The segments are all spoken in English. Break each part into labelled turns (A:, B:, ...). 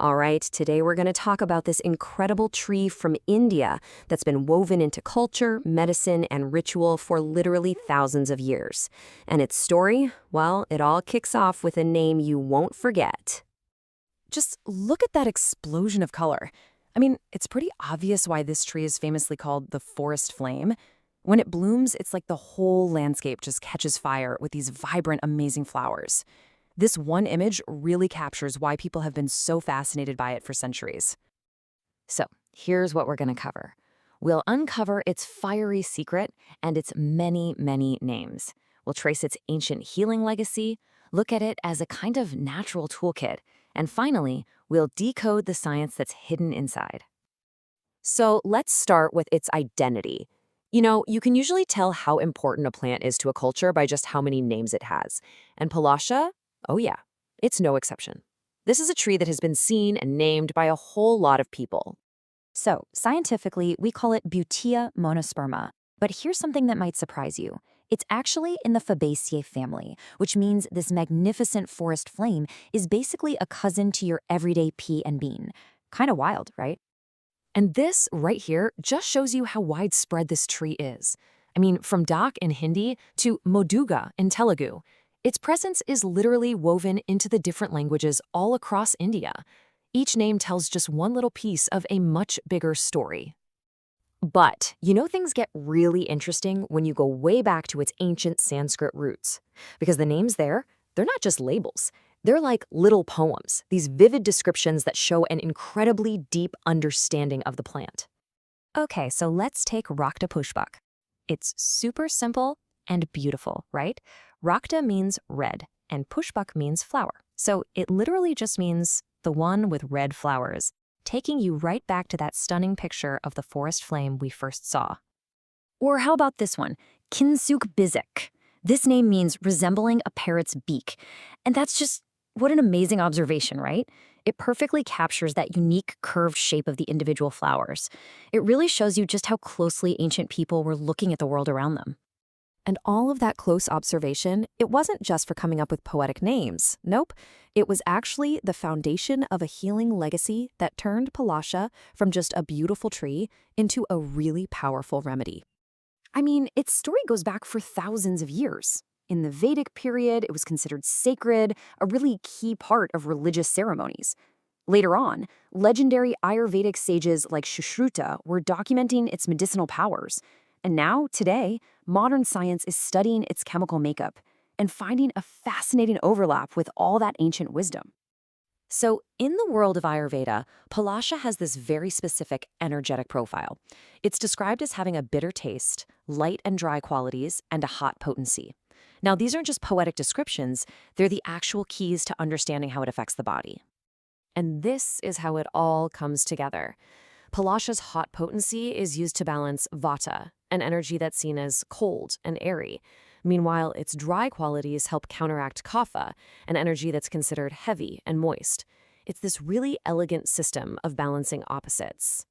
A: All right, today we're going to talk about this incredible tree from India that's been woven into culture, medicine, and ritual for literally thousands of years. And its story, well, it all kicks off with a name you won't forget.
B: Just look at that explosion of color. I mean, it's pretty obvious why this tree is famously called the forest flame. When it blooms, it's like the whole landscape just catches fire with these vibrant, amazing flowers. This one image really captures why people have been so fascinated by it for centuries.
C: So, here's what we're going to cover. We'll uncover its fiery secret and its many, many names. We'll trace its ancient healing legacy, look at it as a kind of natural toolkit, and finally, we'll decode the science that's hidden inside.
A: So let's start with its identity. You know, you can usually tell how important a plant is to a culture by just how many names it has. And Palasha? Oh yeah, it's no exception. This is a tree that has been seen and named by a whole lot of people.
D: So, scientifically, we call it Butea monosperma. But here's something that might surprise you. It's actually in the Fabaceae family, which means this magnificent forest flame is basically a cousin to your everyday pea and bean. Kind of wild, right?
B: And this right here just shows you how widespread this tree is. I mean, from Dak in Hindi to Moduga in Telugu. Its presence is literally woven into the different languages all across India. Each name tells just one little piece of a much bigger story.
A: But, you know, things get really interesting when you go way back to its ancient Sanskrit roots. Because the names there, they're not just labels. They're like little poems, these vivid descriptions that show an incredibly deep understanding of the plant.
D: Okay, so let's take Rakta Pushpak. It's super simple and beautiful, right? Rakta means red, and Pushpak means flower. So it literally just means the one with red flowers, taking you right back to that stunning picture of the forest flame we first saw. Or how about this one, Kinsuk Bizek? This name means resembling a parrot's beak. And that's just, what an amazing observation, right? It perfectly captures that unique curved shape of the individual flowers. It really shows you just how closely ancient people were looking at the world around them.
B: And all of that close observation, it wasn't just for coming up with poetic names. Nope. It was actually the foundation of a healing legacy that turned Palasha from just a beautiful tree into a really powerful remedy. I mean, its story goes back for thousands of years. In the Vedic period, it was considered sacred, a really key part of religious ceremonies. Later on, legendary Ayurvedic sages like Sushruta were documenting its medicinal powers. And now, today, modern science is studying its chemical makeup and finding a fascinating overlap with all that ancient wisdom.
A: So, in the world of Ayurveda, Palasha has this very specific energetic profile. It's described as having a bitter taste, light and dry qualities, and a hot potency. Now, these aren't just poetic descriptions, they're the actual keys to understanding how it affects the body. And this is how it all comes together. Palasha's hot potency is used to balance Vata, an energy that's seen as cold and airy. Meanwhile, its dry qualities help counteract Kapha, an energy that's considered heavy and moist. It's this really elegant system of balancing opposites.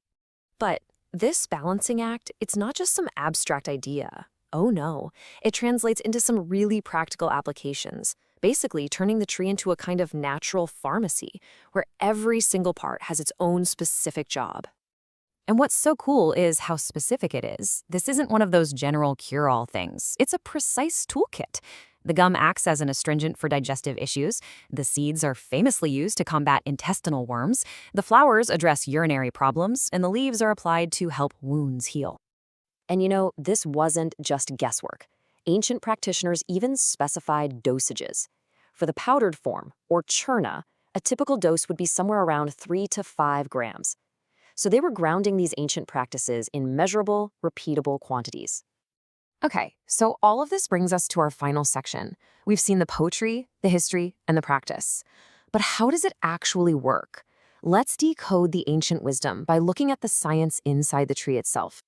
A: But this balancing act, it's not just some abstract idea. Oh no, it translates into some really practical applications, basically turning the tree into a kind of natural pharmacy, where every single part has its own specific job.
B: And what's so cool is how specific it is. This isn't one of those general cure-all things. It's a precise toolkit. The gum acts as an astringent for digestive issues. The seeds are famously used to combat intestinal worms. The flowers address urinary problems, and the leaves are applied to help wounds heal.
A: And you know, this wasn't just guesswork. Ancient practitioners even specified dosages. For the powdered form, or churna, a typical dose would be somewhere around 3 to 5 grams. So they were grounding these ancient practices in measurable, repeatable quantities.
B: Okay, so all of this brings us to our final section. We've seen the poetry, the history, and the practice. But how does it actually work? Let's decode the ancient wisdom by looking at the science inside the tree itself.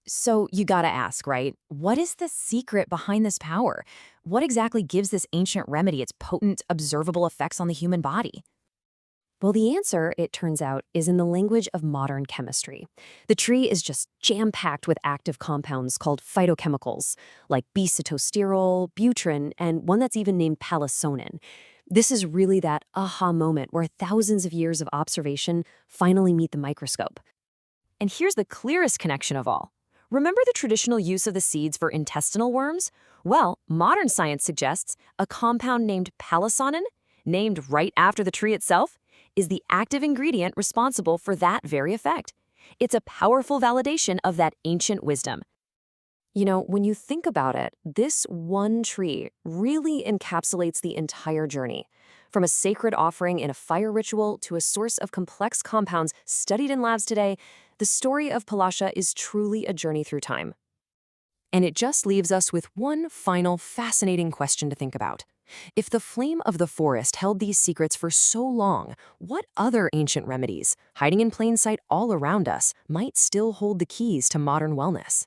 B: So you gotta ask, right? What is the secret behind this power? What exactly gives this ancient remedy its potent, observable effects on the human body?
A: Well, the answer, it turns out, is in the language of modern chemistry. The tree is just jam-packed with active compounds called phytochemicals, like bisetosterol, butrin, and one that's even named palasonin.
B: This is really that aha moment where thousands of years of observation finally meet the microscope.
A: And here's the clearest connection of all. Remember the traditional use of the seeds for intestinal worms? Well, modern science suggests a compound named palisonin, named right after the tree itself, is the active ingredient responsible for that very effect. It's a powerful validation of that ancient wisdom.
B: You know, when you think about it, this one tree really encapsulates the entire journey. From a sacred offering in a fire ritual to a source of complex compounds studied in labs today, the story of Palasha is truly a journey through time.
A: And it just leaves us with one final fascinating question to think about. If the flame of the forest held these secrets for so long, what other ancient remedies, hiding in plain sight all around us, might still hold the keys to modern wellness?